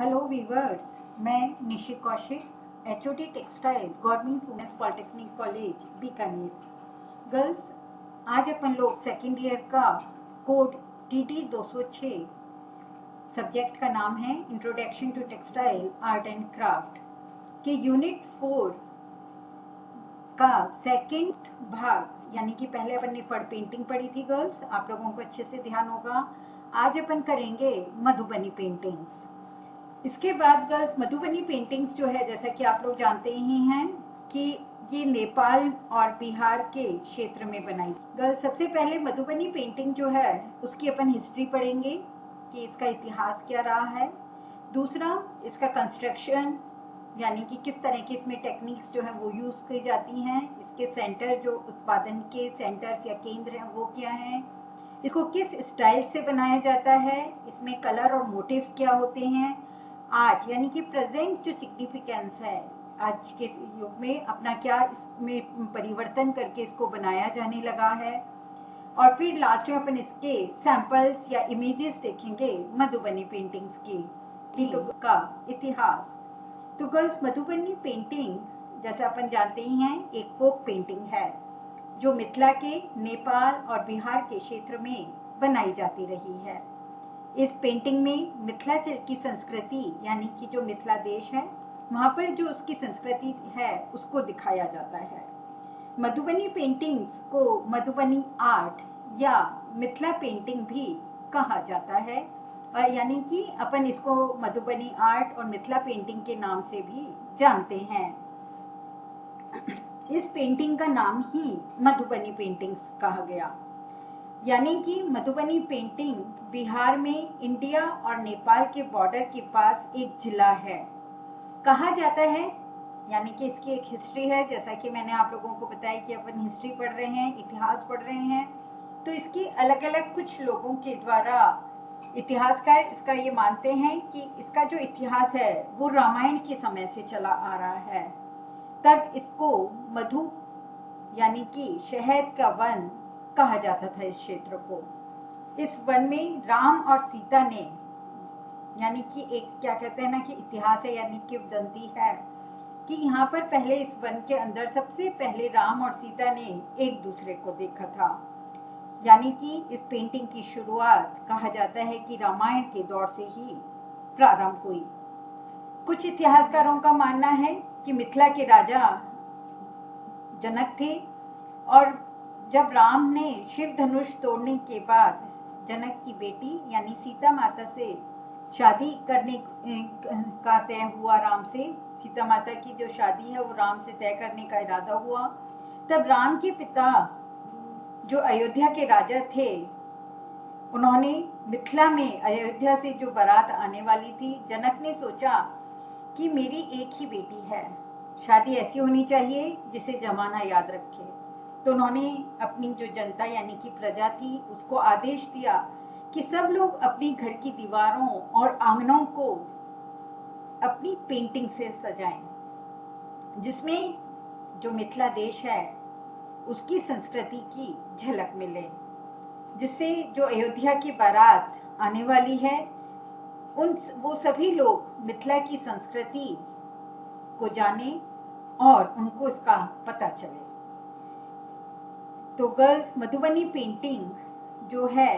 Hello viewers, मैं Nishi Kaushik, HOD textile, government women's polytechnic college Bikaner. Girls, आज अपन लोग सेकेंड ईयर का कोड TD 206 सब्जेक्ट का नाम है introduction to textile art and craft के यूनिट 4 का सेकेंड भाग, यानी कि पहले अपन ने फड़ पेंटिंग पढ़ी थी। गर्ल्स, आप लोगों को अच्छे से ध्यान होगा। आज अपन करेंगे मधुबनी पेंटिंग्स। इसके बाद गर्ल्स, मधुबनी पेंटिंग्स जो है, जैसा कि आप लोग जानते ही हैं कि ये नेपाल और बिहार के क्षेत्र में बनाई। गर्ल्स, सबसे पहले मधुबनी पेंटिंग जो है उसकी अपन हिस्ट्री पढ़ेंगे कि इसका इतिहास क्या रहा है। दूसरा, इसका कंस्ट्रक्शन, यानी कि किस तरह की इसमें टेक्निक्स जो है वो यूज़ की जाती हैं। इसके सेंटर, जो उत्पादन के सेंटर्स या केंद्र हैं, वो क्या हैं। इसको किस स्टाइल से बनाया जाता है, इसमें कलर और मोटिव्स क्या होते हैं। आज यानी कि प्रेजेंट जो सिग्निफिकेंस है, आज के युग में अपना क्या इसमें परिवर्तन करके इसको बनाया जाने लगा है। और फिर लास्ट में अपन इसके सैंपल्स या इमेजेस देखेंगे मधुबनी पेंटिंग्स की तो का इतिहास। तो गर्ल्स, मधुबनी पेंटिंग जैसे अपन जानते ही हैं एक फोक पेंटिंग है जो मिथिला के, नेपाल और बिहार के क्षेत्र में बनाई जाती रही है। इस पेंटिंग में मिथिलांचल की संस्कृति, यानी कि जो मिथिला देश है वहाँ पर जो उसकी संस्कृति है उसको दिखाया जाता है। मधुबनी पेंटिंग्स को मधुबनी आर्ट या मिथिला पेंटिंग भी कहा जाता है, और यानी कि अपन इसको मधुबनी आर्ट और मिथिला पेंटिंग के नाम से भी जानते हैं। इस पेंटिंग का नाम ही मधुबनी पेंटिंग्स कहा गया। यानी कि मधुबनी पेंटिंग बिहार में इंडिया और नेपाल के बॉर्डर के पास एक जिला है कहा जाता है। यानी कि इसकी एक हिस्ट्री है, जैसा कि मैंने आप लोगों को बताया कि अपन हिस्ट्री पढ़ रहे हैं, इतिहास पढ़ रहे हैं। तो इसकी अलग अलग कुछ लोगों के द्वारा इतिहासकार इसका ये मानते हैं कि इसका जो इतिहास है वो रामायण के समय से चला आ रहा है। तब इसको मधु यानी कि शहद का वन कहा जाता था इस क्षेत्र को। इस वन में राम और सीता ने, यानी कि एक क्या कहते हैं ना कि इतिहास है, यानी कि उदंती है कि यहाँ पर पहले इस वन के अंदर सबसे पहले राम और सीता ने एक दूसरे को देखा था। यानी कि इस पेंटिंग की शुरुआत कहा जाता है कि रामायण के दौर से ही प्रारंभ हुई। कुछ इतिहासकारों का मानना है कि मिथिला के राजा जनक थे, और जब राम ने शिव धनुष तोड़ने के बाद जनक की बेटी यानी सीता माता से शादी करने का तय हुआ, राम से सीता माता की जो शादी है वो राम से तय करने का इरादा हुआ। तब राम के पिता जो अयोध्या के राजा थे, उन्होंने मिथिला में अयोध्या से जो बारात आने वाली थी, जनक ने सोचा कि मेरी एक ही बेटी है, शादी ऐसी होनी चाहिए जिसे जमाना याद रखे। तो उन्होंने अपनी जो जनता यानी कि प्रजा थी उसको आदेश दिया कि सब लोग अपनी घर की दीवारों और आंगनों को अपनी पेंटिंग से सजाएं, जिसमें जो मिथिला देश है उसकी संस्कृति की झलक मिले, जिससे जो अयोध्या की बारात आने वाली है वो सभी लोग मिथिला की संस्कृति को जाने और उनको इसका पता चले। तो गर्ल्स, मधुबनी पेंटिंग जो है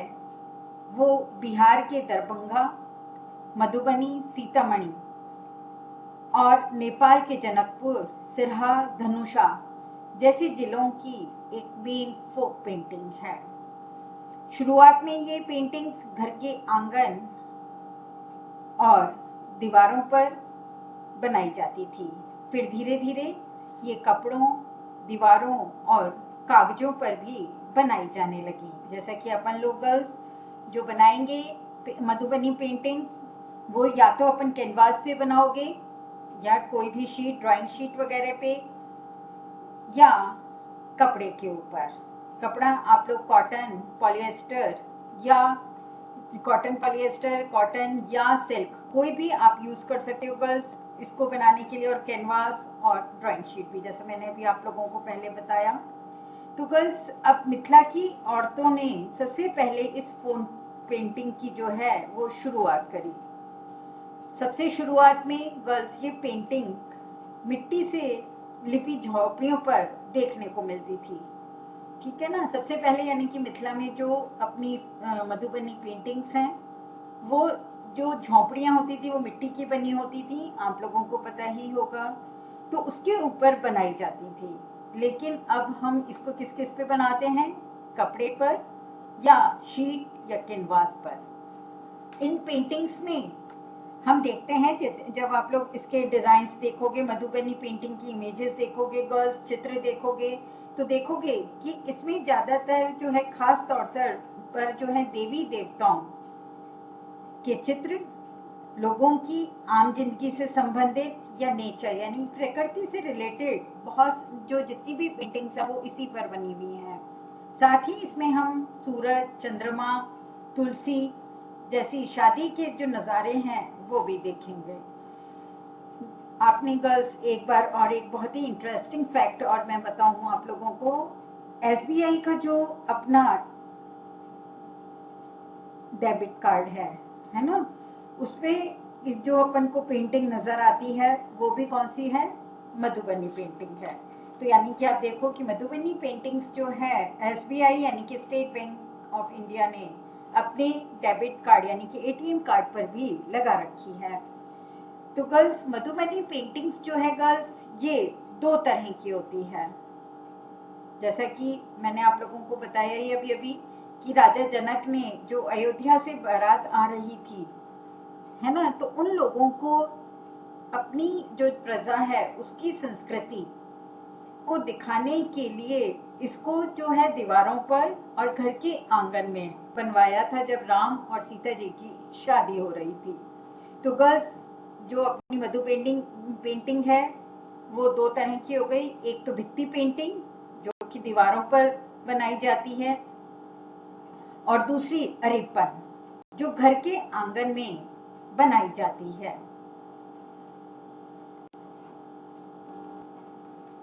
वो बिहार के दरभंगा, मधुबनी, सीतामढ़ी और नेपाल के जनकपुर, सिरहा, धनुषा जैसे जिलों की एक मेन फोक पेंटिंग है। शुरुआत में ये पेंटिंग्स घर के आंगन और दीवारों पर बनाई जाती थी। फिर धीरे धीरे ये कपड़ों, दीवारों और कागजों पर भी बनाई जाने लगी। जैसा कि अपन लोग गर्ल्स जो बनाएंगे मधुबनी पेंटिंग्स, वो या तो अपन कैनवास पे बनाओगे या कोई भी शीट, ड्राइंग शीट वगैरह पे, या कपड़े के ऊपर। कपड़ा आप लोग कॉटन, पॉलिएस्टर कॉटन या सिल्क, कोई भी आप यूज़ कर सकते हो गर्ल्स इसको बनाने के लिए, और कैनवास और ड्राइंग शीट भी, जैसे मैंने अभी आप लोगों को पहले बताया। तो गर्ल्स, अब मिथिला की औरतों ने सबसे पहले इस फोन पेंटिंग की जो है वो शुरुआत करी। सबसे शुरुआत में गर्ल्स ये पेंटिंग मिट्टी से लिपी झोपड़ियों पर देखने को मिलती थी। ठीक है ना। सबसे पहले यानी कि मिथिला में जो अपनी मधुबनी पेंटिंग्स हैं, वो जो झोपड़ियाँ होती थी वो मिट्टी की बनी होती थी, आप लोगों को पता ही होगा। तो उसके ऊपर बनाई जाती थी। लेकिन अब हम इसको किस किस पे बनाते हैं? कपड़े पर या शीट या कैनवास पर। इन पेंटिंग्स में हम देखते हैं, जब आप लोग इसके डिजाइन्स देखोगे, मधुबनी पेंटिंग की इमेजेस देखोगे, गर्ल्स चित्र देखोगे, तो देखोगे कि इसमें ज्यादातर जो है खास तौर पर जो है देवी देवताओं के चित्र, लोगों की आम जिंदगी से संबंधित या नेचर यानी प्रकृति से रिलेटेड बहुत जो जितनी भी पेंटिंग्स है वो इसी पर बनी हुई हैं। साथ ही इसमें हम सूरज, चंद्रमा, तुलसी जैसी शादी के जो नज़ारे हैं वो भी देखेंगे। आपने गर्ल्स एक बार और एक बहुत ही इंटरेस्टिंग फैक्ट और मैं बताऊं आप लोगों को, एसबीआई का जो अपना डेबिट कार्ड है ना, उसमें जो अपन को पेंटिंग नजर आती है वो भी कौन सी है? मधुबनी पेंटिंग है। तो यानी कि आप देखो कि मधुबनी पेंटिंग्स जो है एसबीआई यानी कि स्टेट बैंक ऑफ इंडिया ने अपने डेबिट कार्ड यानी कि एटीएम कार्ड पर भी लगा रखी है। तो गर्ल्स मधुबनी पेंटिंग्स जो है गर्ल्स, ये दो तरह की होती है। जैसा कि मैंने आप लोगों को बताया ही अभी अभी कि राजा जनक ने जो अयोध्या से बारात आ रही थी, है ना, तो उन लोगों को अपनी जो प्रजा है उसकी संस्कृति को दिखाने के लिए इसको जो है दीवारों पर और घर के आंगन में बनवाया था जब राम और सीता जी की शादी हो रही थी। तो गर्ल्स जो अपनी मधु पेंटिंग है वो दो तरह की हो गई। एक तो भित्ति पेंटिंग जो कि दीवारों पर बनाई जाती है, और दूसरी अरिपन जो घर के आंगन में बनाई जाती है।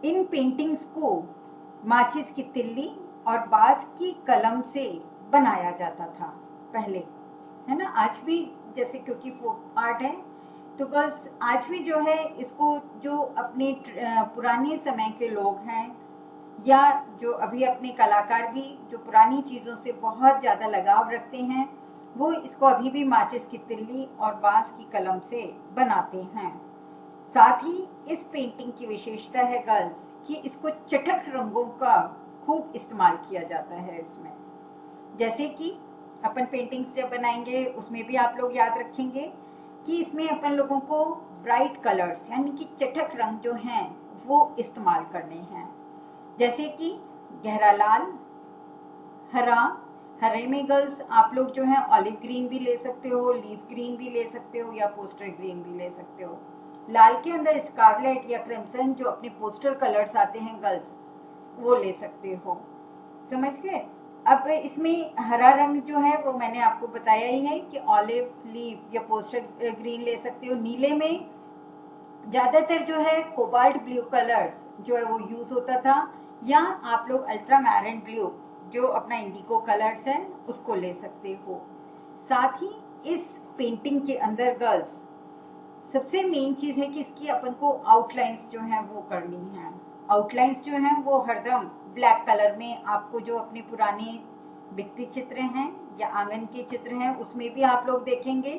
इन पेंटिंग्स को माचिस की तिल्ली और बांस की कलम से बनाया जाता था पहले, है ना। आज भी जैसे क्योंकि फोक आर्ट है तो गर्ल्स आज भी जो है इसको जो अपने पुराने समय के लोग हैं या जो अभी अपने कलाकार भी जो पुरानी चीज़ों से बहुत ज़्यादा लगाव रखते हैं, वो इसको अभी भी माचिस की तिल्ली और बांस की कलम से बनाते हैं। साथ ही इस पेंटिंग की विशेषता है गर्ल्स कि इसको चटक रंगों का खूब इस्तेमाल किया जाता है इसमें। जैसे कि अपन पेंटिंग्स जब बनाएंगे उसमें भी आप लोग याद रखेंगे कि इसमें अपन लोगों को ब्राइट कलर्स यानी कि चटक रंग जो हैं वो इस्तेमाल करने हैं। जैसे कि गहरा लाल, हरा, हरे में गर्ल्स आप लोग जो है ऑलिव ग्रीन भी ले सकते हो, लीफ ग्रीन भी ले सकते हो या पोस्टर ग्रीन भी ले सकते हो। लाल के अंदर स्कारलेट या क्रिम्सन जो अपने पोस्टर कलर्स आते हैं गर्ल्स, वो ले सकते हो। समझ गए। अब इसमें हरा रंग जो है वो मैंने आपको बताया ही है कि ऑलिव, लीफ या पोस्टर ग्रीन ले सकते हो। नीले में ज़्यादातर जो है कोबाल्ट ब्लू कलर्स जो है वो यूज़ होता था, या आप लोग अल्ट्रा मैरिन ब्लू जो अपना इंडिगो कलर्स है उसको ले सकते हो। साथ ही इस पेंटिंग के अंदर गर्ल्स सबसे मेन चीज़ है कि इसकी अपन को आउटलाइंस जो है वो करनी है। आउटलाइंस जो है वो हरदम ब्लैक कलर में आपको जो अपने पुराने भित्ति चित्र हैं या आंगन के चित्र हैं उसमें भी आप लोग देखेंगे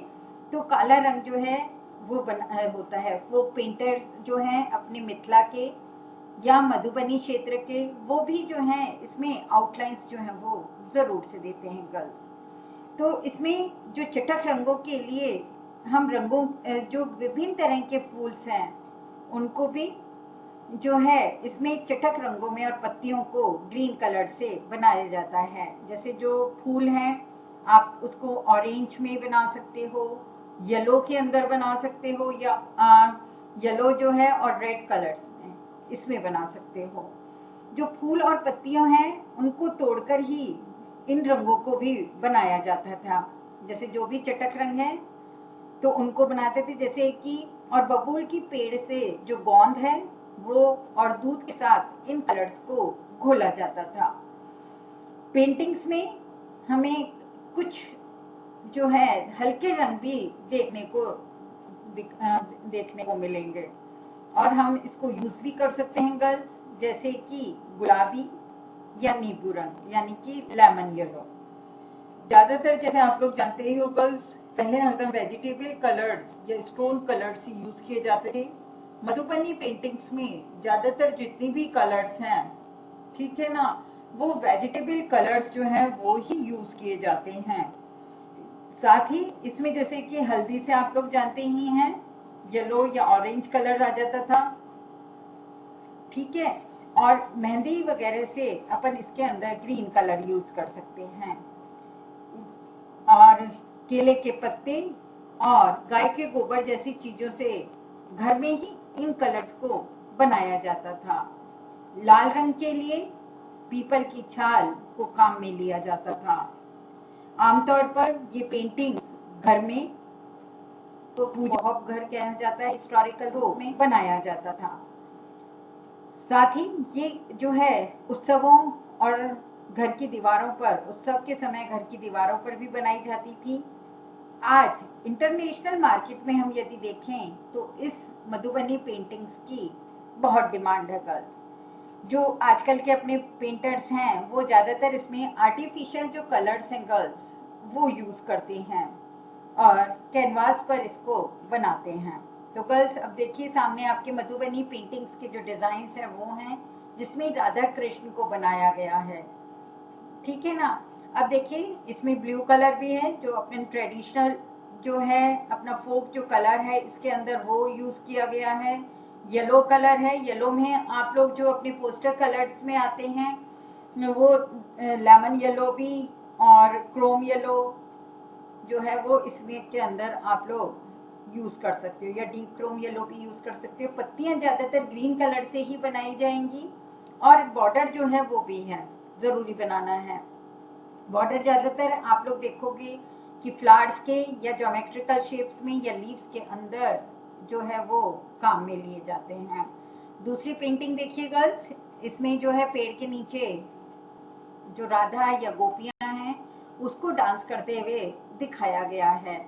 तो काला रंग जो है वो होता है। वो पेंटर जो हैं अपने मिथिला के या मधुबनी क्षेत्र के, वो भी जो हैं इसमें आउटलाइंस जो हैं वो ज़रूर से देते हैं गर्ल्स। तो इसमें जो चटक रंगों के लिए हम रंगों जो विभिन्न तरह के फूल्स हैं उनको भी जो है इसमें चटक रंगों में और पत्तियों को ग्रीन कलर से बनाया जाता है। जैसे जो फूल हैं आप उसको ऑरेंज में बना सकते हो, येलो के अंदर बना सकते हो, या येलो जो है और रेड कलर्स में इसमें बना सकते हो। जो फूल और पत्तियां हैं उनको तोड़कर ही इन रंगों को भी बनाया जाता था। जैसे जो भी चटक रंग है तो उनको बनाते थे, जैसे कि और बबूल की पेड़ से जो गोंद है वो और दूध के साथ इन कलर्स को घोला जाता था। पेंटिंग्स में हमें कुछ जो है हल्के रंग भी देखने को देखने को मिलेंगे। और हम इसको यूज भी कर सकते हैं गर्ल्स, जैसे कि गुलाबी या नींबू रंग यानी कि लेमन येलो। ज्यादातर जैसे आप लोग जानते ही हो गर्ल्स, पहले हरदम वेजिटेबल कलर्स या स्टोन कलर्स यूज किए जाते थे। मधुबनी पेंटिंग्स में ज्यादातर जितनी भी कलर्स हैं, ठीक है ना, वो वेजिटेबल कलर्स जो हैं वो ही यूज किए जाते हैं। साथ ही इसमें जैसे कि हल्दी से आप लोग जानते ही हैं येलो या ऑरेंज कलर आ जाता था, ठीक है। और मेहंदी वगैरह से अपन इसके अंदर ग्रीन कलर यूज कर सकते हैं। और केले के पत्ते और गाय के गोबर जैसी चीजों से घर में ही इन कलर्स को बनाया जाता था। लाल रंग के लिए पीपल की छाल को काम में लिया जाता था। आमतौर पर ये पेंटिंग्स घर में, तो पूजा घर कहा जाता है, हिस्टोरिकल हो में बनाया जाता था। साथ ही ये जो है उत्सवों और घर की दीवारों पर, उत्सव के समय घर की दीवारों पर भी बनाई जाती थी। आज इंटरनेशनल मार्केट में हम यदि देखें तो इस मधुबनी पेंटिंग्स की बहुत डिमांड है गर्ल्स। जो आजकल के अपने पेंटर्स हैं वो ज्यादातर इसमें आर्टिफिशियल जो कलर्स हैं गर्ल्स वो यूज करते हैं और कैनवास पर इसको बनाते हैं। तो गर्ल्स अब देखिए सामने आपके मधुबनी पेंटिंग्स के जो डिजाइन्स हैं वो हैं जिसमें राधा कृष्ण को बनाया गया है, ठीक है ना। अब देखिए इसमें ब्लू कलर भी है जो अपने ट्रेडिशनल जो है अपना फोक जो कलर है इसके अंदर वो यूज किया गया है। येलो कलर है, येलो में आप लोग जो अपने पोस्टर कलर्स में आते हैं वो लेमन येलो भी और क्रोम येलो जो है वो इसमें के अंदर आप लोग यूज कर सकते हो, या डीप क्रोम येलो भी यूज कर सकते हो। पत्तियां ज्यादातर ग्रीन कलर से ही बनाई जाएंगी और बॉर्डर जो है वो भी है जरूरी बनाना है। बॉर्डर ज्यादातर आप लोग देखोगे कि फ्लावर्स के या ज्योमेट्रिकल शेप्स में या लीव्स के अंदर जो है वो काम में लिए जाते हैं। दूसरी पेंटिंग देखिए गर्ल्स, इसमें जो है पेड़ के नीचे जो राधा या गोपियां हैं उसको डांस करते हुए दिखाया गया है।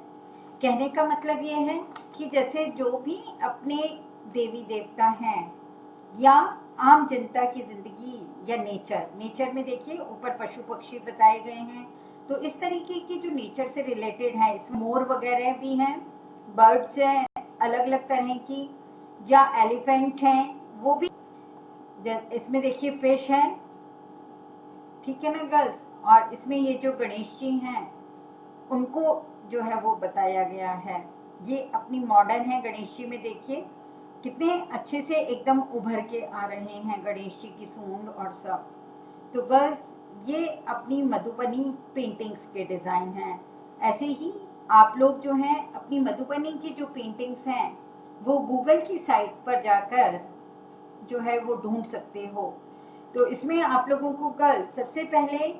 कहने का मतलब ये है कि जैसे जो भी अपने देवी देवता हैं या आम जनता की जिंदगी या नेचर में देखिए ऊपर पशु पक्षी बताए गए हैं, तो इस तरीके की जो नेचर से रिलेटेड है इसमें मोर वगैरह भी हैं, बर्ड्स हैं अलग अलग तरह की, या एलिफेंट हैं वो भी। इसमें देखिए फिश है, ठीक है ना गर्ल्स। और इसमें ये जो गणेश जी हैं उनको जो है वो बताया गया है। ये अपनी मॉडर्न है गणेश जी में, देखिए कितने अच्छे से एकदम उभर के आ रहे हैं गणेश जी की सूंड और सब। तो गर्ल्स ये अपनी मधुबनी पेंटिंग्स के डिजाइन हैं। ऐसे ही आप लोग जो हैं अपनी मधुबनी की जो पेंटिंग्स हैं वो गूगल की साइट पर जाकर जो है वो ढूंढ सकते हो। तो इसमें आप लोगों को गर्ल्स सबसे पहले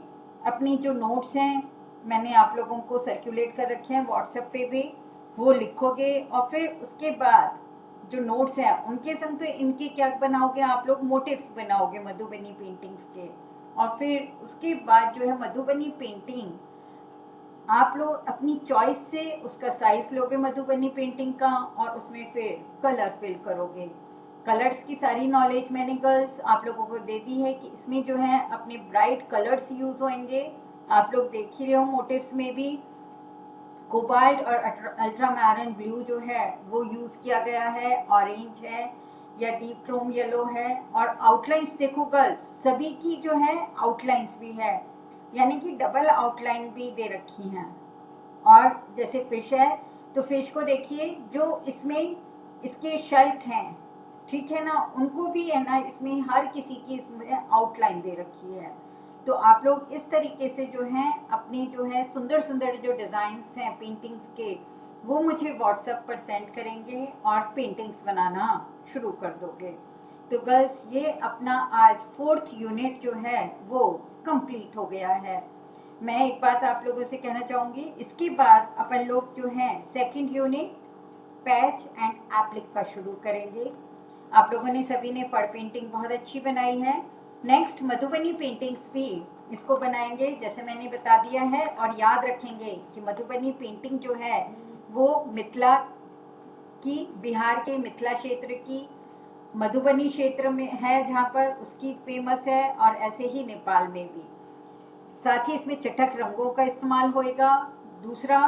अपनी जो नोट्स हैं मैंने आप लोगों को सर्कुलेट कर रखे हैं व्हाट्सएप पे भी, वो लिखोगे और फिर उसके बाद जो नोट्स हैं उनके संग तो इनके क्या बनाओगे आप लोग, मोटिव्स बनाओगे मधुबनी पेंटिंग्स के। और फिर उसके बाद जो है मधुबनी पेंटिंग आप लोग अपनी चॉइस से उसका साइज लोगे मधुबनी पेंटिंग का और उसमें फिर कलर फिल करोगे। कलर्स की सारी नॉलेज मैंने गर्ल्स आप लोगों को दे दी है कि इसमें जो है अपने ब्राइट कलर्स यूज होंगे। आप लोग देख ही रहे हो मोटिव्स में भी कोबाल्ट और अल्ट्रामैरिन ब्लू जो है वो यूज किया गया है, ऑरेंज है या डीप क्रोम येलो है। और आउटलाइंस देखो गर्ल्स सभी की जो है आउटलाइंस भी है, यानी कि डबल आउटलाइन भी दे रखी हैं। और जैसे फिश है तो फिश को देखिए जो इसमें इसके शल्क हैं, ठीक है ना, उनको भी है ना इसमें हर किसी की इसमें आउटलाइन दे रखी है। तो आप लोग इस तरीके से जो है अपने जो है सुंदर सुंदर जो डिजाइन्स हैं पेंटिंग्स के वो मुझे व्हाट्सएप पर सेंड करेंगे और पेंटिंग्स बनाना शुरू कर दोगे। तो गर्ल्स ये अपना आज 4th यूनिट जो है वो कंप्लीट हो गया है। मैं एक बात आप लोगों से कहना चाहूंगी, इसके बाद अपन लोग जो है 2nd unit patch and applique का शुरू करेंगे। आप लोगों ने सभी ने फड़ पेंटिंग बहुत अच्छी बनाई है। नेक्स्ट मधुबनी पेंटिंग्स भी इसको बनाएंगे जैसे मैंने बता दिया है। और याद रखेंगे कि मधुबनी पेंटिंग जो है वो मिथिला कि बिहार के मिथिला क्षेत्र की, मधुबनी क्षेत्र में है जहाँ पर उसकी फेमस है, और ऐसे ही नेपाल में भी। साथ ही इसमें चटक रंगों का इस्तेमाल होएगा। दूसरा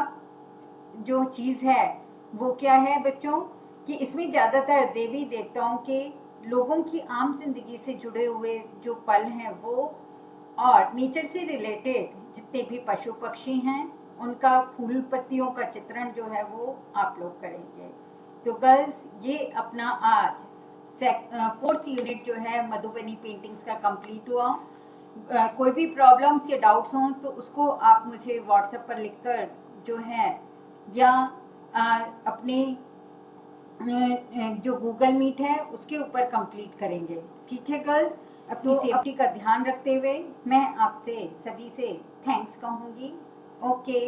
जो चीज़ है वो क्या है बच्चों, कि इसमें ज़्यादातर देवी देवताओं के, लोगों की आम जिंदगी से जुड़े हुए जो पल हैं वो, और नेचर से रिलेटेड जितने भी पशु पक्षी हैं उनका, फूल पत्तियों का चित्रण जो है वो आप लोग करेंगे। तो गर्ल्स, ये अपना आज 4th यूनिट जो है मधुबनी पेंटिंग्स का कंप्लीट हुआ। कोई भी प्रॉब्लम्स या डाउट्स हों तो उसको आप मुझे व्हाट्सएप पर लिखकर जो है, या अपने जो गूगल मीट है उसके ऊपर कंप्लीट करेंगे। ठीक है गर्ल्स, अपनी सेफ्टी का ध्यान रखते हुए मैं आपसे सभी से थैंक्स कहूँगी। ओके।